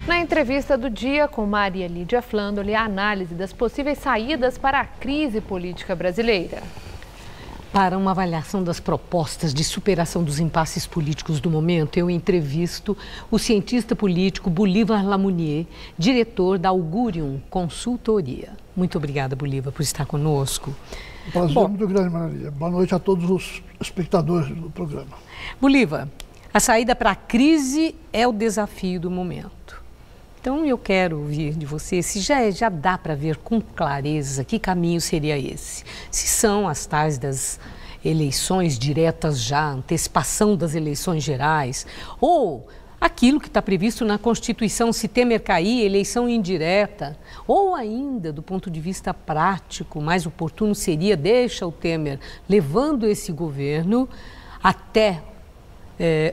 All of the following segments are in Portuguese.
Na entrevista do dia com Maria Lídia Flandoli, a análise das possíveis saídas para a crise política brasileira. Para uma avaliação das propostas de superação dos impasses políticos do momento, eu entrevisto o cientista político Bolívar Lamounier, diretor da Augurium Consultoria. Muito obrigada, Bolívar, por estar conosco. Prazer muito grande, Maria. Boa noite a todos os espectadores do programa. Bolívar, a saída para a crise é o desafio do momento. Então, eu quero ouvir de você se já dá para ver com clareza que caminho seria esse. Se são as tais das eleições diretas já, antecipação das eleições gerais, ou aquilo que está previsto na Constituição, se Temer cair, eleição indireta, ou ainda, do ponto de vista prático, mais oportuno seria, deixa o Temer levando esse governo até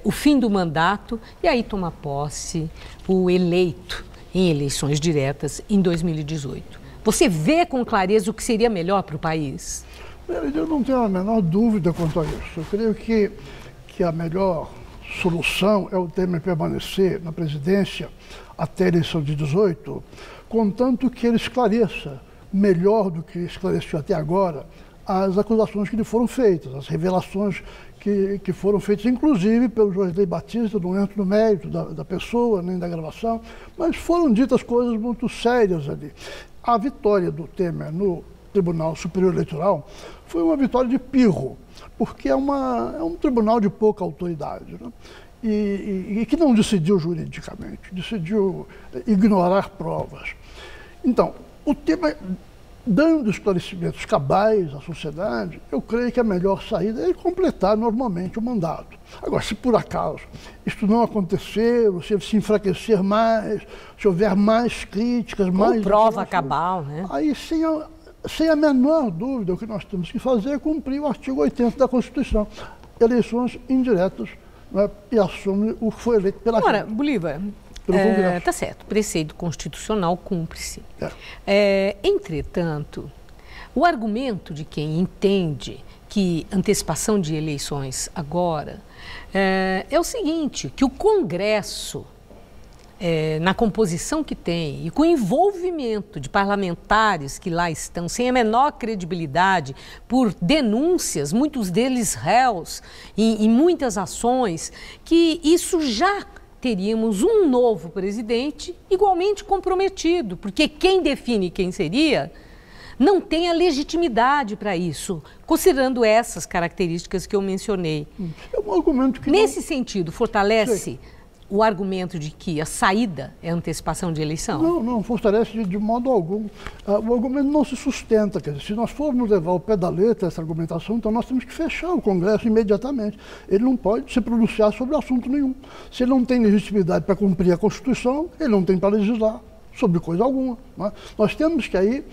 o fim do mandato e aí toma posse o eleito em eleições diretas em 2018. Você vê com clareza o que seria melhor para o país? Eu não tenho a menor dúvida quanto a isso. Eu creio que a melhor solução é o Temer permanecer na presidência até a eleição de 18, contanto que ele esclareça, melhor do que esclareceu até agora, as acusações que lhe foram feitas, as revelações que foram feitas, inclusive pelo Josley Batista, não entro no mérito da pessoa, nem da gravação, mas foram ditas coisas muito sérias ali. A vitória do Temer no Tribunal Superior Eleitoral foi uma vitória de pirro, porque é um tribunal de pouca autoridade, né? E que não decidiu juridicamente, decidiu ignorar provas. Então, o Temer, dando esclarecimentos cabais à sociedade, eu creio que a melhor saída é completar normalmente o mandato. Agora, se por acaso isto não acontecer, ou se enfraquecer mais, se houver mais críticas, mais... prova cabal, né? Aí, sem a menor dúvida, o que nós temos que fazer é cumprir o artigo 80 da Constituição. Eleições indiretas, né, e assume o que foi eleito pela Câmara. Agora, Bolívar... Tá certo, preceito constitucional cumpre-se. Entretanto, o argumento de quem entende que antecipação de eleições agora é o seguinte, que o Congresso, na composição que tem e com o envolvimento de parlamentares que lá estão, sem a menor credibilidade, por denúncias, muitos deles réus em muitas ações, que isso já teríamos um novo presidente igualmente comprometido, porque quem define quem seria não tem a legitimidade para isso, considerando essas características que eu mencionei. É um argumento que nesse sentido, fortalece o argumento de que a saída é a antecipação de eleição? Não fortalece de modo algum. O argumento não se sustenta. Quer dizer, se nós formos levar ao pé da letra essa argumentação, então nós temos que fechar o Congresso imediatamente. Ele não pode se pronunciar sobre assunto nenhum. Se ele não tem legitimidade para cumprir a Constituição, ele não tem para legislar sobre coisa alguma. Não é? Nós temos que aí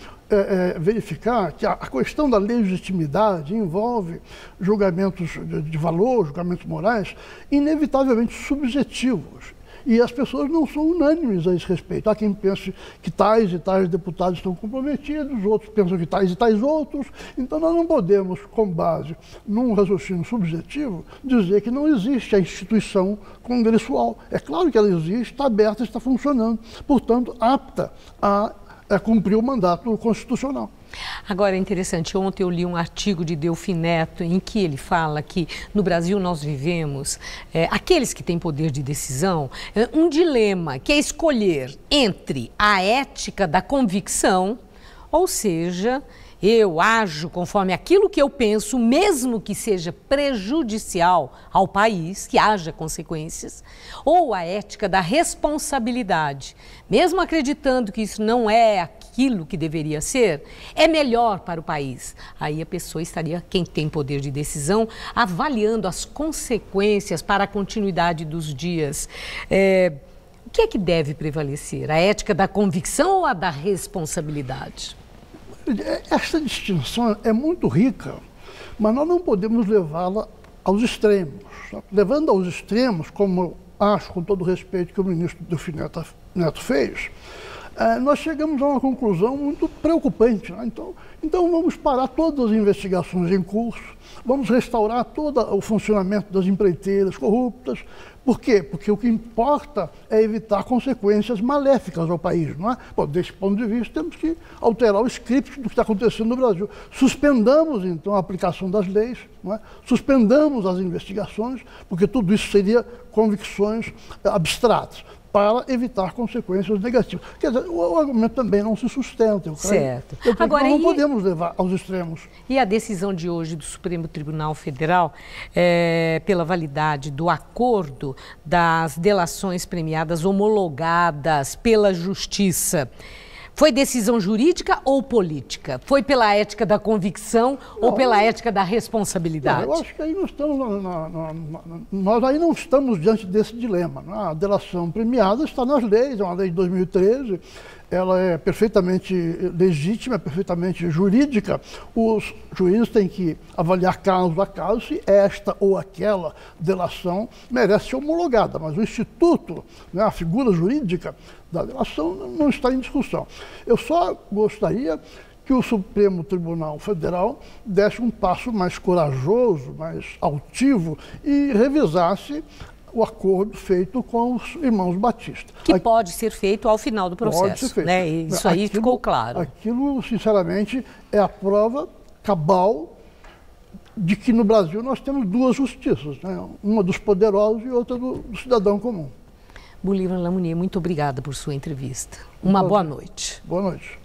verificar que a questão da legitimidade envolve julgamentos de valor, julgamentos morais, inevitavelmente subjetivos. E as pessoas não são unânimes a esse respeito. Há quem pense que tais e tais deputados estão comprometidos, outros pensam que tais e tais outros. Então nós não podemos, com base num raciocínio subjetivo, dizer que não existe a instituição congressual. É claro que ela existe, está aberta, está funcionando, portanto, apta a cumprir o mandato constitucional. Agora, é interessante, ontem eu li um artigo de Delfim Neto em que ele fala que no Brasil nós vivemos, aqueles que têm poder de decisão, um dilema que é escolher entre a ética da convicção, ou seja, eu ajo conforme aquilo que eu penso, mesmo que seja prejudicial ao país, que haja consequências, ou a ética da responsabilidade. Mesmo acreditando que isso não é aquilo que deveria ser, é melhor para o país. Aí a pessoa estaria, quem tem poder de decisão, avaliando as consequências para a continuidade dos dias. O que é que deve prevalecer? A ética da convicção ou a da responsabilidade? Essa distinção é muito rica, mas nós não podemos levá-la aos extremos. Levando aos extremos, como eu acho, com todo o respeito que o ministro Delfim Neto fez, nós chegamos a uma conclusão muito preocupante. Né? Então vamos parar todas as investigações em curso, vamos restaurar todo o funcionamento das empreiteiras corruptas, Por quê? Porque o que importa é evitar consequências maléficas ao país, não é? Bom, desse ponto de vista, temos que alterar o script do que está acontecendo no Brasil. Suspendamos, então, a aplicação das leis, não é? Suspendamos as investigações, porque tudo isso seria convicções abstratas, para evitar consequências negativas. Quer dizer, o argumento também não se sustenta. Certo. Agora, nós não podemos levar aos extremos. E a decisão de hoje do Supremo Tribunal Federal pela validade do acordo das delações premiadas homologadas pela Justiça, foi decisão jurídica ou política? Foi pela ética da convicção ou pela ética da responsabilidade? Eu acho que aí nós aí não estamos diante desse dilema. Né? A delação premiada está nas leis, é uma lei de 2013, ela é perfeitamente legítima, é perfeitamente jurídica. Os juízes têm que avaliar caso a caso se esta ou aquela delação merece ser homologada, mas o instituto, né, a figura jurídica da delação não está em discussão. Eu só gostaria que o Supremo Tribunal Federal desse um passo mais corajoso, mais altivo e revisasse o acordo feito com os irmãos Batista. Que pode ser feito ao final do processo. Pode ser feito. Né? Isso aí ficou claro. Aquilo, sinceramente, é a prova cabal de que no Brasil nós temos duas justiças, né? Uma dos poderosos e outra do cidadão comum. Bolívar Lamounier, muito obrigada por sua entrevista. Uma boa noite. Boa noite.